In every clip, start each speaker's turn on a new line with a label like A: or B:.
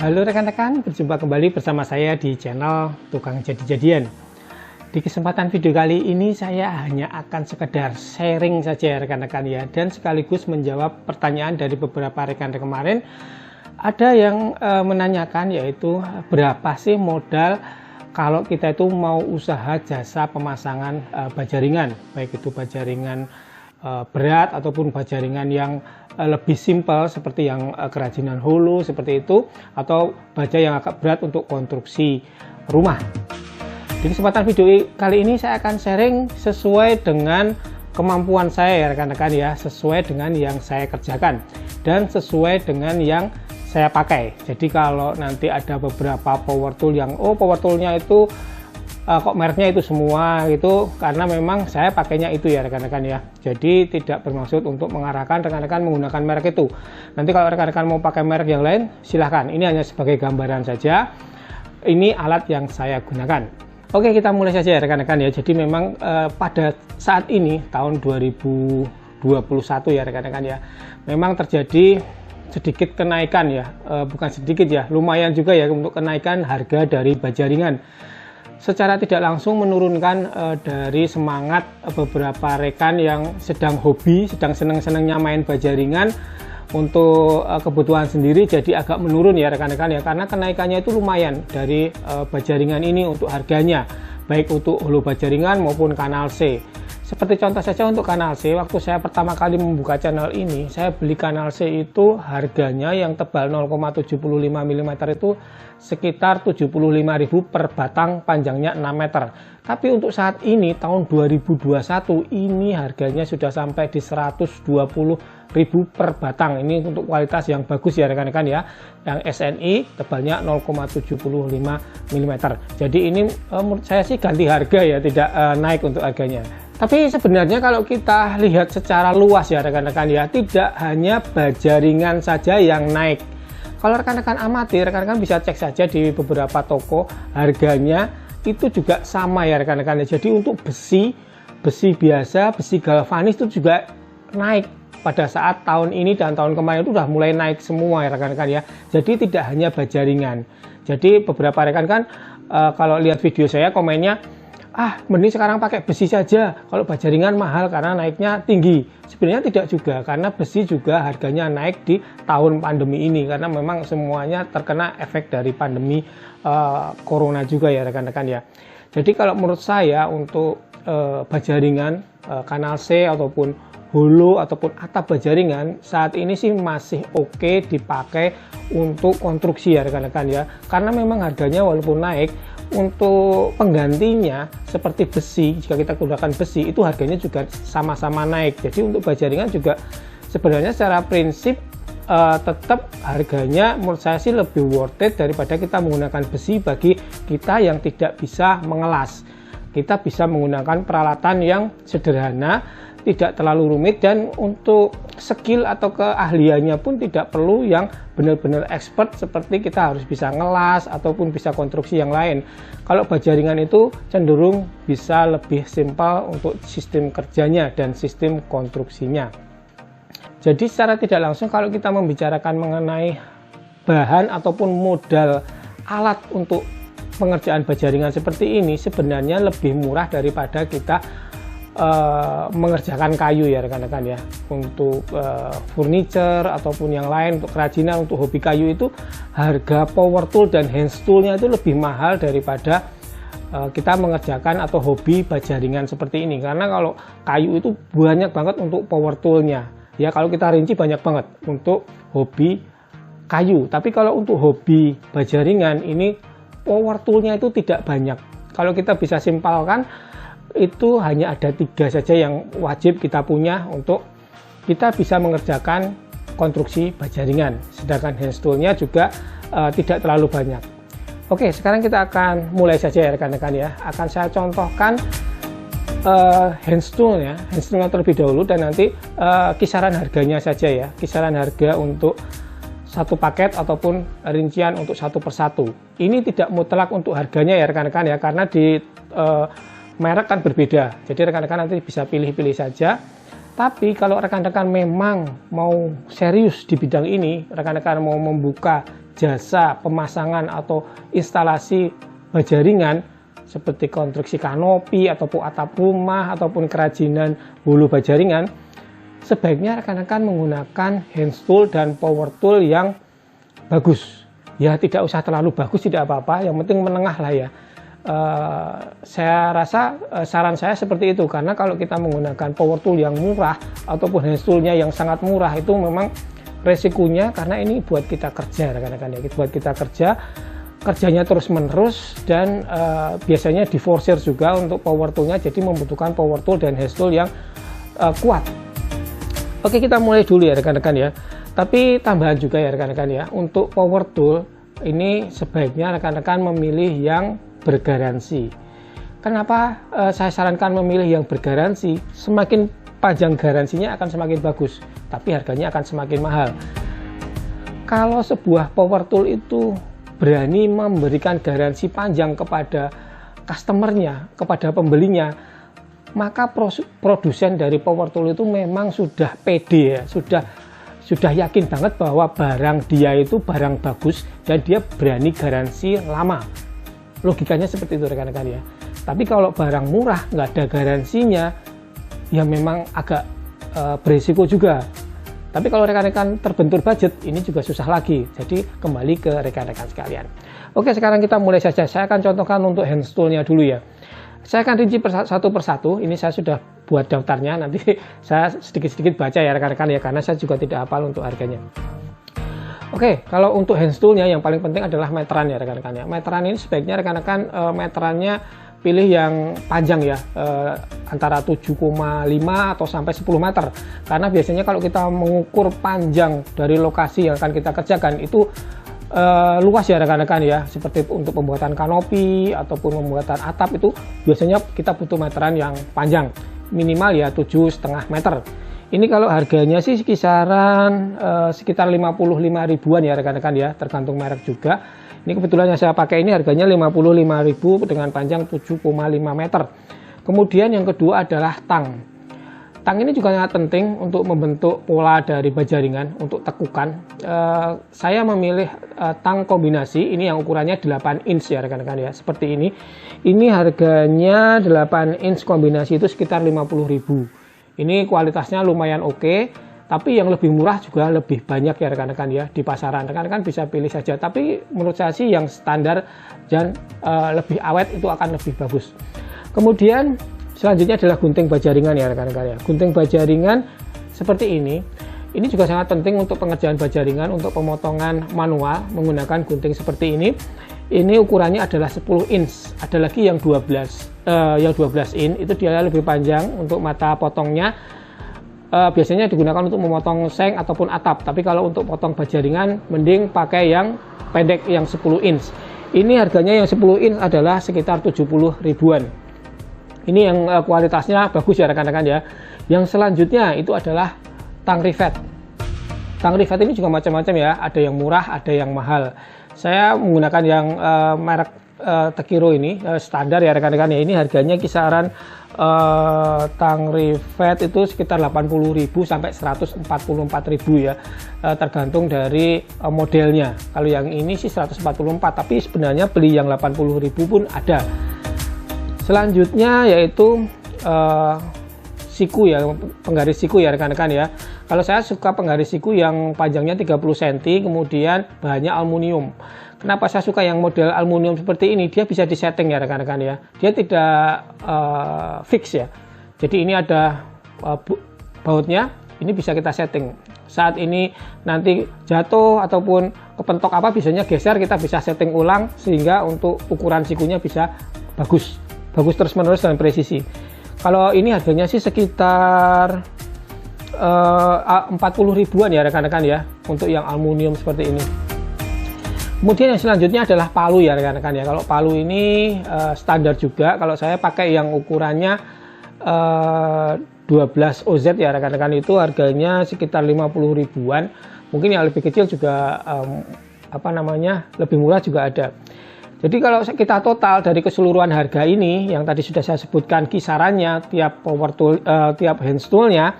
A: Halo rekan-rekan, berjumpa kembali bersama saya di channel Tukang Jadi-Jadian. Di kesempatan video kali ini saya hanya akan sekedar sharing saja rekan-rekan ya, dan sekaligus menjawab pertanyaan dari beberapa rekan-rekan kemarin. Ada yang menanyakan yaitu berapa sih modal kalau kita itu mau usaha jasa pemasangan baja ringan, baik itu baja ringan berat ataupun baja ringan yang lebih simpel seperti yang kerajinan hulu seperti itu, atau baja yang agak berat untuk konstruksi rumah. Di kesempatan video kali ini saya akan sharing sesuai dengan kemampuan saya ya rekan-rekan ya, sesuai dengan yang saya kerjakan dan sesuai dengan yang saya pakai. Jadi kalau nanti ada beberapa power tool yang power toolnya itu kok mereknya itu semua gitu, karena memang saya pakainya itu ya rekan-rekan ya. Jadi tidak bermaksud untuk mengarahkan rekan-rekan menggunakan merek itu. Nanti kalau rekan-rekan mau pakai merek yang lain silahkan, ini hanya sebagai gambaran saja. Ini alat yang saya gunakan. Oke, kita mulai saja ya rekan-rekan ya. Jadi memang pada saat ini tahun 2021 ya rekan-rekan ya, memang terjadi sedikit kenaikan ya, bukan sedikit ya, lumayan juga ya untuk kenaikan harga dari baja ringan. Secara tidak langsung menurunkan dari semangat beberapa rekan yang sedang hobi, sedang seneng-senengnya main baja ringan untuk kebutuhan sendiri, jadi agak menurun ya rekan-rekan ya, karena kenaikannya itu lumayan dari baja ringan ini untuk harganya, baik untuk hulu baja ringan maupun kanal C. Seperti contoh saja untuk kanal C, waktu saya pertama kali membuka channel ini, saya beli kanal C itu harganya yang tebal 0,75 mm itu sekitar 75.000 per batang, panjangnya 6 meter. Tapi untuk saat ini tahun 2021 ini harganya sudah sampai di 120.000 per batang. Ini untuk kualitas yang bagus ya rekan-rekan ya, yang SNI tebalnya 0,75 mm. Jadi ini menurut saya sih ganti harga ya, tidak naik untuk harganya. Tapi sebenarnya kalau kita lihat secara luas ya rekan-rekan ya, tidak hanya baja ringan saja yang naik. Kalau rekan-rekan amati, rekan-rekan bisa cek saja di beberapa toko, harganya itu juga sama ya rekan-rekan ya. Jadi untuk besi biasa, besi galvanis itu juga naik pada saat tahun ini dan tahun kemarin itu udah mulai naik semua ya rekan-rekan ya. Jadi tidak hanya baja ringan. Jadi beberapa rekan-rekan kalau lihat video saya komennya, mending sekarang pakai besi saja, kalau baja ringan mahal karena naiknya tinggi. Sebenarnya tidak juga, karena besi juga harganya naik di tahun pandemi ini, karena memang semuanya terkena efek dari pandemi corona juga ya rekan-rekan ya. Jadi kalau menurut saya untuk baja ringan kanal C ataupun hulu ataupun atap baja ringan saat ini sih masih oke dipakai untuk konstruksi ya rekan-rekan ya, karena memang harganya walaupun naik, untuk penggantinya seperti besi, jika kita gunakan besi itu harganya juga sama-sama naik. Jadi untuk baja ringan juga sebenarnya secara prinsip tetap harganya menurut saya sih lebih worth it daripada kita menggunakan besi bagi kita yang tidak bisa mengelas. Kita bisa menggunakan peralatan yang sederhana, tidak terlalu rumit, dan untuk skill atau keahliannya pun tidak perlu yang benar-benar expert seperti kita harus bisa ngelas ataupun bisa konstruksi yang lain. Kalau baja ringan itu cenderung bisa lebih simpel untuk sistem kerjanya dan sistem konstruksinya. Jadi secara tidak langsung kalau kita membicarakan mengenai bahan ataupun modal alat untuk pengerjaan baja ringan seperti ini, sebenarnya lebih murah daripada kita mengerjakan kayu ya rekan-rekan ya. Untuk furniture ataupun yang lain, untuk kerajinan, untuk hobi kayu itu harga power tool dan hand toolnya itu lebih mahal daripada kita mengerjakan atau hobi baja ringan seperti ini. Karena kalau kayu itu banyak banget untuk power toolnya ya, kalau kita rinci banyak banget untuk hobi kayu. Tapi kalau untuk hobi baja ringan ini power toolnya itu tidak banyak. Kalau kita bisa simpalkan, itu hanya ada 3 saja yang wajib kita punya untuk kita bisa mengerjakan konstruksi baja ringan, sedangkan hand toolnya juga tidak terlalu banyak. Oke, sekarang kita akan mulai saja ya rekan-rekan ya. Akan saya contohkan hand toolnya terlebih dahulu, dan nanti kisaran harganya saja ya, kisaran harga untuk satu paket ataupun rincian untuk satu persatu. Ini tidak mutlak untuk harganya ya rekan-rekan ya, karena di merek kan berbeda, jadi rekan-rekan nanti bisa pilih-pilih saja. Tapi kalau rekan-rekan memang mau serius di bidang ini, rekan-rekan mau membuka jasa pemasangan atau instalasi baja ringan seperti konstruksi kanopi ataupun atap rumah ataupun kerajinan hulu baja ringan, sebaiknya rekan-rekan menggunakan hand tool dan power tool yang bagus. Ya tidak usah terlalu bagus, tidak apa-apa, yang penting menengah lah ya. Saya rasa saran saya seperti itu, karena kalau kita menggunakan power tool yang murah ataupun hand toolnya yang sangat murah, itu memang resikonya, karena ini buat kita kerja rekan-rekan ya, buat kita kerjanya terus menerus, dan biasanya diforsir juga untuk power toolnya, jadi membutuhkan power tool dan hand tool yang kuat. Oke, kita mulai dulu ya rekan-rekan ya. Tapi tambahan juga ya rekan-rekan ya, untuk power tool ini sebaiknya rekan-rekan memilih yang bergaransi. Kenapa saya sarankan memilih yang bergaransi? Semakin panjang garansinya akan semakin bagus, tapi harganya akan semakin mahal. Kalau sebuah power tool itu berani memberikan garansi panjang kepada customernya, kepada pembelinya, maka produsen dari power tool itu memang sudah pede ya, sudah yakin banget bahwa barang dia itu barang bagus dan dia berani garansi lama. Logikanya seperti itu rekan-rekan ya. Tapi kalau barang murah nggak ada garansinya, ya memang agak berisiko juga. Tapi kalau rekan-rekan terbentur budget, ini juga susah lagi. Jadi kembali ke rekan-rekan sekalian. Oke, sekarang kita mulai saja. Saya akan contohkan untuk hand toolnya dulu ya. Saya akan rinci satu persatu. Ini saya sudah buat daftarnya. Nanti saya sedikit-sedikit baca ya rekan-rekan ya, karena saya juga tidak hafal untuk harganya. Oke, kalau untuk hand toolnya yang paling penting adalah meteran ya rekan-rekan ya. Meteran ini sebaiknya rekan-rekan meterannya pilih yang panjang ya, antara 7,5 atau sampai 10 meter. Karena biasanya kalau kita mengukur panjang dari lokasi yang akan kita kerjakan itu luas ya rekan-rekan ya, seperti untuk pembuatan kanopi ataupun pembuatan atap, itu biasanya kita butuh meteran yang panjang, minimal ya 7,5 meter. Ini kalau harganya sih kisaran sekitar 55 ribuan ya rekan-rekan ya, tergantung merek juga. Ini kebetulan yang saya pakai ini harganya 55.000 dengan panjang 7,5 meter. Kemudian yang kedua adalah tang. Tang ini juga sangat penting untuk membentuk pola dari baja ringan untuk tekukan. Saya memilih tang kombinasi, ini yang ukurannya 8 inch ya rekan-rekan ya, seperti ini. Ini harganya 8 inch kombinasi itu sekitar 50.000. Ini kualitasnya lumayan oke, tapi yang lebih murah juga lebih banyak ya rekan-rekan ya di pasaran. Rekan-rekan bisa pilih saja, tapi menurut saya sih yang standar dan lebih awet itu akan lebih bagus. Kemudian selanjutnya adalah gunting baja ringan ya rekan-rekan ya. Gunting baja ringan seperti ini juga sangat penting untuk pengerjaan baja ringan, untuk pemotongan manual menggunakan gunting seperti ini. Ini ukurannya adalah 10 inch. Ada lagi yang 12 inch, itu dia lebih panjang untuk mata potongnya. Biasanya digunakan untuk memotong seng ataupun atap. Tapi kalau untuk potong baja ringan, mending pakai yang pendek, yang 10 inch. Ini harganya yang 10 inch adalah sekitar 70 ribuan. Ini yang kualitasnya bagus ya rekan-rekan ya. Yang selanjutnya itu adalah tang rivet. Tang rivet ini juga macam-macam ya. Ada yang murah, ada yang mahal. Saya menggunakan yang merek Tekiro ini, standar ya rekan-rekan ya. Ini harganya kisaran tang rivet itu sekitar 80.000 sampai 144.000 ya, tergantung dari modelnya. Kalau yang ini sih 144, tapi sebenarnya beli yang 80.000 pun ada. Selanjutnya yaitu siku ya, penggaris siku ya rekan-rekan ya. Kalau saya suka penggaris siku yang panjangnya 30 cm, kemudian bahannya aluminium. Kenapa saya suka yang model aluminium seperti ini? Dia bisa disetting ya rekan-rekan ya. Dia tidak fix ya. Jadi ini ada bautnya, ini bisa kita setting. Saat ini nanti jatuh ataupun kepentok apa, biasanya geser, kita bisa setting ulang sehingga untuk ukuran sikunya bisa bagus terus menerus dan presisi. Kalau ini harganya sih sekitar 40 ribuan ya rekan-rekan ya, untuk yang aluminium seperti ini. Kemudian yang selanjutnya adalah palu ya rekan-rekan ya. Kalau palu ini standar juga. Kalau saya pakai yang ukurannya 12 OZ ya rekan-rekan, itu harganya sekitar 50 ribuan. Mungkin yang lebih kecil juga lebih murah juga ada. Jadi kalau kita total dari keseluruhan harga ini yang tadi sudah saya sebutkan kisarannya, tiap power tool, tiap hand toolnya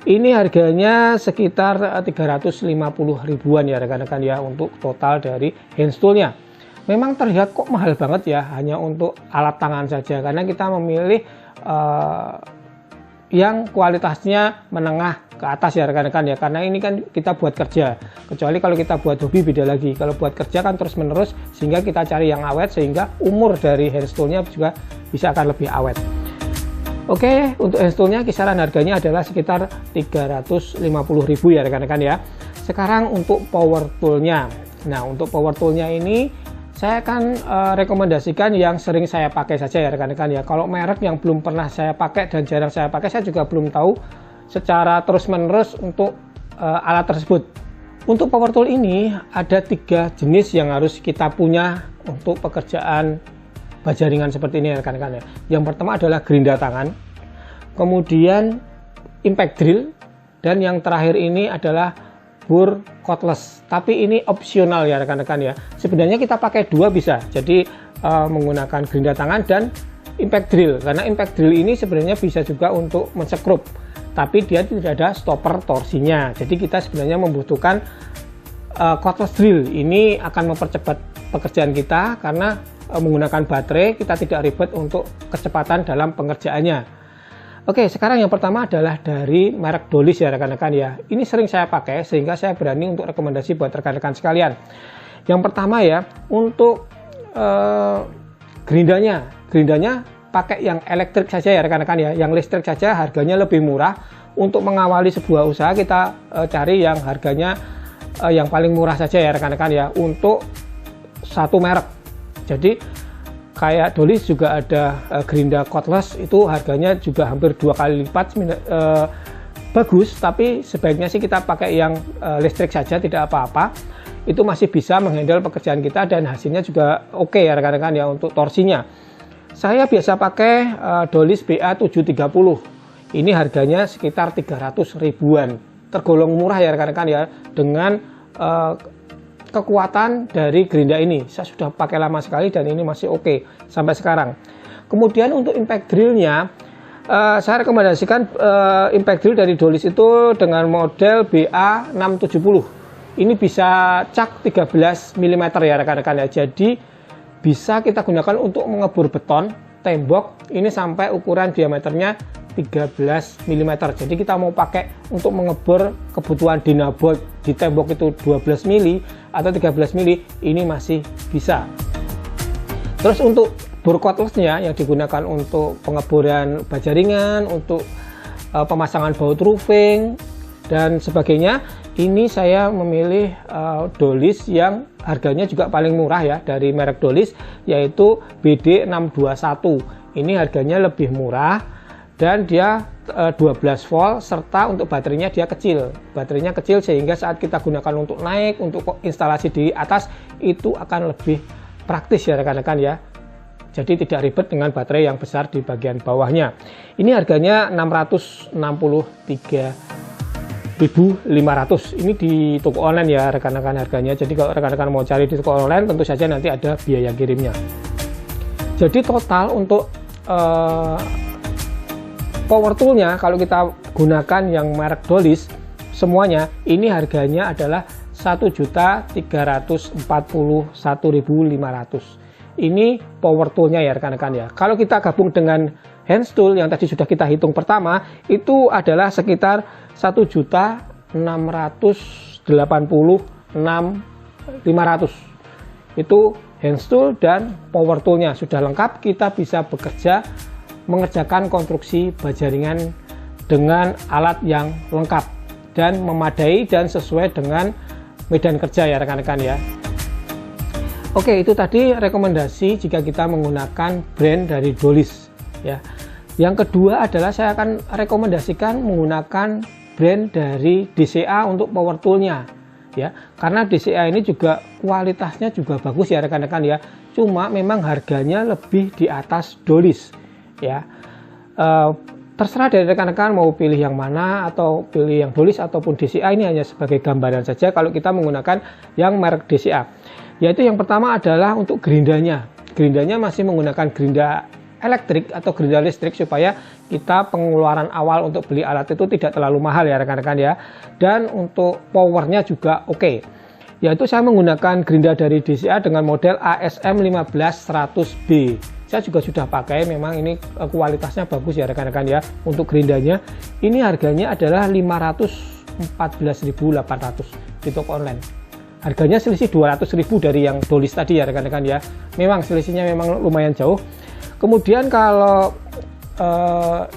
A: Ini harganya sekitar 350 ribuan ya rekan-rekan ya untuk total dari hand toolnya. Memang terlihat kok mahal banget ya hanya untuk alat tangan saja, karena kita memilih yang kualitasnya menengah ke atas ya rekan-rekan ya, karena ini kan kita buat kerja. Kecuali kalau kita buat hobi beda lagi. Kalau buat kerja kan terus menerus, sehingga kita cari yang awet, sehingga umur dari hand toolnya juga bisa akan lebih awet. Oke, untuk hand toolnya kisaran harganya adalah sekitar 350.000 ya rekan-rekan ya. Sekarang untuk power toolnya. Nah, untuk power toolnya ini saya akan rekomendasikan yang sering saya pakai saja ya rekan-rekan ya. Kalau merek yang belum pernah saya pakai dan jarang saya pakai, saya juga belum tahu secara terus-menerus untuk alat tersebut. Untuk power tool ini ada 3 jenis yang harus kita punya untuk pekerjaan bajaringan seperti ini rekan-rekan ya. Yang pertama adalah gerinda tangan, kemudian impact drill, dan yang terakhir ini adalah bur cordless. Tapi ini opsional ya rekan-rekan ya. Sebenarnya kita pakai 2 bisa. Jadi menggunakan gerinda tangan dan impact drill. Karena impact drill ini sebenarnya bisa juga untuk mensekrup, tapi dia tidak ada stopper torsinya. Jadi kita sebenarnya membutuhkan cordless drill. Ini akan mempercepat pekerjaan kita karena menggunakan baterai, kita tidak ribet untuk kecepatan dalam pengerjaannya. Oke, sekarang yang pertama adalah dari merek Dolis ya rekan-rekan ya. Ini sering saya pakai sehingga saya berani untuk rekomendasi buat rekan-rekan sekalian. Yang pertama ya, untuk gerindanya pakai yang elektrik saja ya rekan-rekan ya. Yang listrik saja harganya lebih murah. Untuk mengawali sebuah usaha kita cari yang harganya yang paling murah saja ya rekan-rekan ya, untuk satu merek. Jadi kayak Dolis juga ada gerinda cordless, itu harganya juga hampir 2 kali lipat. Bagus, tapi sebaiknya sih kita pakai yang listrik saja, tidak apa-apa. Itu masih bisa menghandle pekerjaan kita dan hasilnya juga oke ya rekan-rekan ya untuk torsinya. Saya biasa pakai Dolis BA730. Ini harganya sekitar 300 ribuan. Tergolong murah ya rekan-rekan ya, dengan kekuatan dari gerinda ini. Saya sudah pakai lama sekali dan ini masih oke sampai sekarang. Kemudian untuk impact drillnya, saya rekomendasikan impact drill dari Dolis itu dengan model BA670. Ini bisa cak 13 mm ya rekan-rekan ya. Jadi bisa kita gunakan untuk mengebur beton, tembok. Ini sampai ukuran diameternya 13 mm. Jadi kita mau pakai untuk mengebor kebutuhan dinabot di tembok itu 12 mm atau 13 mm, ini masih bisa. Terus untuk bor cordlessnya yang digunakan untuk pengeboran bajaringan, untuk pemasangan baut roofing dan sebagainya, ini saya memilih Dolis yang harganya juga paling murah ya dari merek Dolis, yaitu BD621. Ini harganya lebih murah dan dia 12 volt, serta untuk baterainya dia kecil. Baterainya kecil sehingga saat kita gunakan untuk naik, untuk instalasi di atas, itu akan lebih praktis ya rekan-rekan ya. Jadi tidak ribet dengan baterai yang besar di bagian bawahnya. Ini harganya 663.500. Ini di toko online ya rekan-rekan harganya. Jadi kalau rekan-rekan mau cari di toko online, tentu saja nanti ada biaya kirimnya. Jadi total untuk power toolnya kalau kita gunakan yang merek Dolis semuanya, ini harganya adalah 1.341.500. Ini power toolnya ya rekan-rekan ya. Kalau kita gabung dengan hand tool yang tadi sudah kita hitung pertama, itu adalah sekitar 1.686.500. Itu hand tool dan power toolnya sudah lengkap. Kita bisa bekerja mengerjakan konstruksi bajaringan dengan alat yang lengkap dan memadai dan sesuai dengan medan kerja ya rekan-rekan ya. Oke, itu tadi rekomendasi jika kita menggunakan brand dari Dolis ya. Yang kedua adalah saya akan rekomendasikan menggunakan brand dari DCA untuk power toolnya ya, karena DCA ini juga kualitasnya juga bagus ya rekan-rekan ya, cuma memang harganya lebih di atas Dolis ya. Terserah dari rekan-rekan mau pilih yang mana, atau pilih yang Dolis ataupun DCA. Ini hanya sebagai gambaran saja kalau kita menggunakan yang merek DCA. Yaitu yang pertama adalah untuk gerindanya. Gerindanya masih menggunakan gerinda elektrik atau gerinda listrik supaya kita pengeluaran awal untuk beli alat itu tidak terlalu mahal ya rekan-rekan ya. Dan untuk powernya juga oke. Yaitu saya menggunakan gerinda dari DCA dengan model ASM 15100B. Saya juga sudah pakai, memang ini kualitasnya bagus ya rekan-rekan ya. Untuk gerindanya ini harganya adalah 514.800 di toko online. Harganya selisih 200.000 dari yang Dolis tadi ya rekan-rekan ya. Memang selisihnya memang lumayan jauh. Kemudian kalau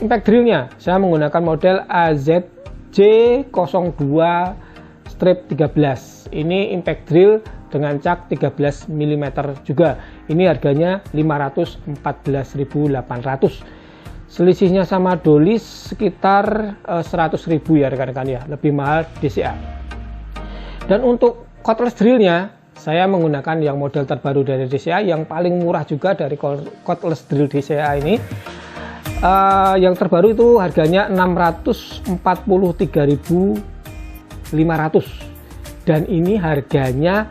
A: impact drillnya, saya menggunakan model AZJ02-13. Ini impact drill dengan cak 13 mm juga. Ini harganya 514.800. Selisihnya sama Dolis sekitar 100.000 ya rekan-rekan ya, lebih mahal DCA. Dan untuk cordless drillnya, saya menggunakan yang model terbaru dari DCA, yang paling murah juga dari cordless drill DCA ini. Yang terbaru itu harganya 643.500, dan ini harganya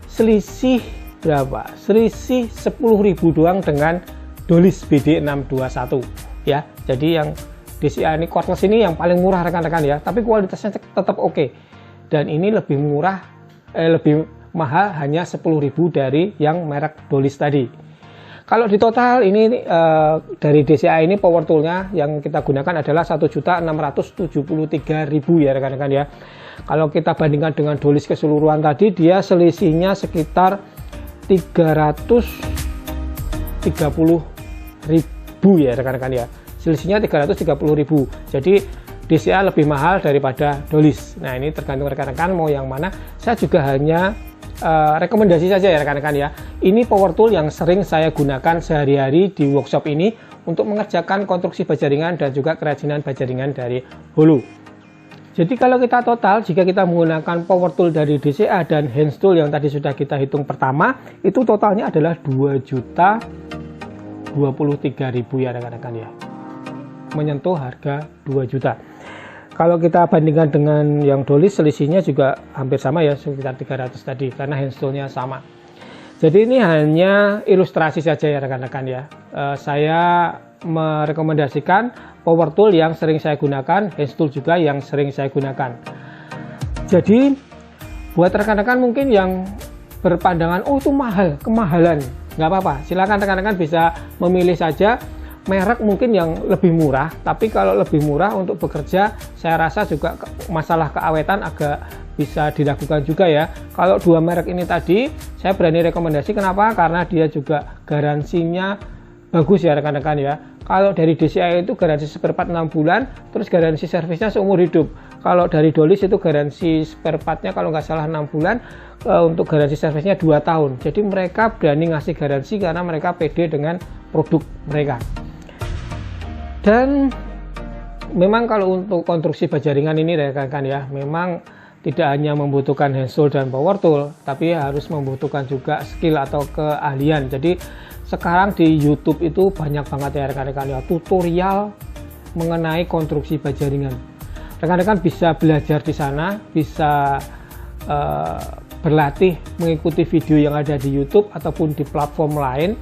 A: selisih berapa? Selisih 10.000 doang dengan Dolis BD621 ya. Jadi yang DCA ini cordless ini yang paling murah rekan-rekan ya, tapi kualitasnya tetap oke. Dan ini lebih murah, lebih mahal, hanya 10.000 dari yang merek Dolis tadi. Kalau di total ini dari DCA ini power toolnya yang kita gunakan adalah 1.673.000 ya rekan-rekan ya. Kalau kita bandingkan dengan Dolis keseluruhan tadi, dia selisihnya sekitar 330.000 ya rekan-rekan ya. Selisihnya 330.000. Jadi DCA lebih mahal daripada Dolis. Nah, ini tergantung rekan-rekan mau yang mana. Saya juga hanya rekomendasi saja ya rekan-rekan ya. Ini power tool yang sering saya gunakan sehari-hari di workshop ini untuk mengerjakan konstruksi baja ringan dan juga kerajinan baja ringan dari hulu. Jadi kalau kita total, jika kita menggunakan power tool dari DCA dan hand tool yang tadi sudah kita hitung pertama, itu totalnya adalah 2.023.000 ya rekan-rekan ya. Menyentuh harga 2 juta. Kalau kita bandingkan dengan yang Dolis, selisihnya juga hampir sama ya, sekitar 300 tadi, karena hand toolnya sama. Jadi ini hanya ilustrasi saja ya rekan-rekan ya. Saya merekomendasikan power tool yang sering saya gunakan, hand tool juga yang sering saya gunakan. Jadi buat rekan-rekan mungkin yang berpandangan, oh itu mahal, kemahalan, nggak apa-apa, silakan rekan-rekan bisa memilih saja merek mungkin yang lebih murah. Tapi kalau lebih murah untuk bekerja, saya rasa juga masalah keawetan agak bisa dilakukan juga ya. Kalau dua merek ini tadi saya berani rekomendasi, kenapa? Karena dia juga garansinya bagus ya rekan-rekan ya. Kalau dari DCA itu garansi spare part 6 bulan, terus garansi servisnya seumur hidup. Kalau dari Dolis itu garansi spare partnya kalau nggak salah 6 bulan, untuk garansi servisnya 2 tahun. Jadi mereka berani ngasih garansi karena mereka pede dengan produk mereka. Dan memang kalau untuk konstruksi baja ringan ini rekan-rekan ya, memang tidak hanya membutuhkan hand tool dan power tool, tapi harus membutuhkan juga skill atau keahlian. Jadi sekarang di YouTube itu banyak banget ya rekan-rekan ya, tutorial mengenai konstruksi baja ringan. Rekan-rekan bisa belajar di sana, bisa berlatih mengikuti video yang ada di YouTube ataupun di platform lain.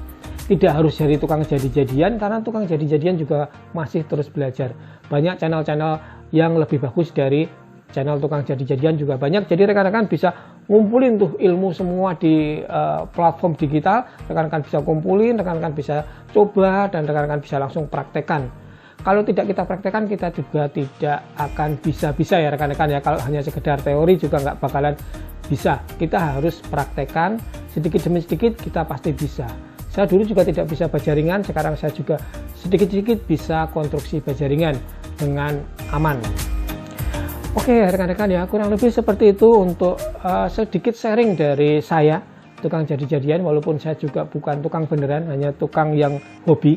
A: Tidak harus jadi tukang jadi-jadian, karena tukang jadi-jadian juga masih terus belajar. Banyak channel-channel yang lebih bagus dari channel tukang jadi-jadian juga banyak. Jadi rekan-rekan bisa ngumpulin tuh ilmu semua di platform digital. Rekan-rekan bisa kumpulin, rekan-rekan bisa coba, dan rekan-rekan bisa langsung praktekkan. Kalau tidak kita praktekkan, kita juga tidak akan bisa-bisa ya rekan-rekan ya. Kalau hanya sekedar teori juga nggak bakalan bisa. Kita harus praktekkan sedikit demi sedikit, kita pasti bisa. Saya dulu juga tidak bisa baja ringan, sekarang saya juga sedikit-sedikit bisa konstruksi baja ringan dengan aman. Oke rekan-rekan ya, kurang lebih seperti itu untuk sedikit sharing dari saya, tukang jadi-jadian. Walaupun saya juga bukan tukang beneran, hanya tukang yang hobi,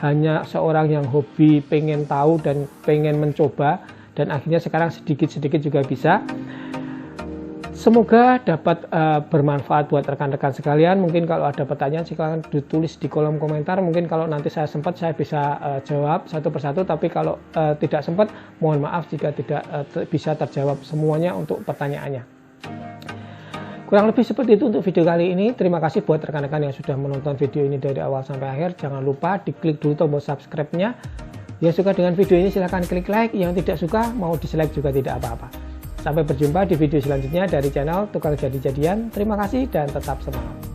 A: hanya seorang yang hobi pengen tahu dan pengen mencoba, dan akhirnya sekarang sedikit-sedikit juga bisa. Semoga dapat bermanfaat buat rekan-rekan sekalian. Mungkin kalau ada pertanyaan silahkan ditulis di kolom komentar. Mungkin kalau nanti saya sempat saya bisa jawab satu persatu. Tapi kalau tidak sempat, mohon maaf jika tidak bisa terjawab semuanya untuk pertanyaannya. Kurang lebih seperti itu untuk video kali ini. Terima kasih buat rekan-rekan yang sudah menonton video ini dari awal sampai akhir. Jangan lupa diklik dulu tombol subscribe-nya. Yang suka dengan video ini silahkan klik like, yang tidak suka mau dislike juga tidak apa-apa. Sampai berjumpa di video selanjutnya dari channel Tukang Jadi-Jadian. Terima kasih dan tetap semangat.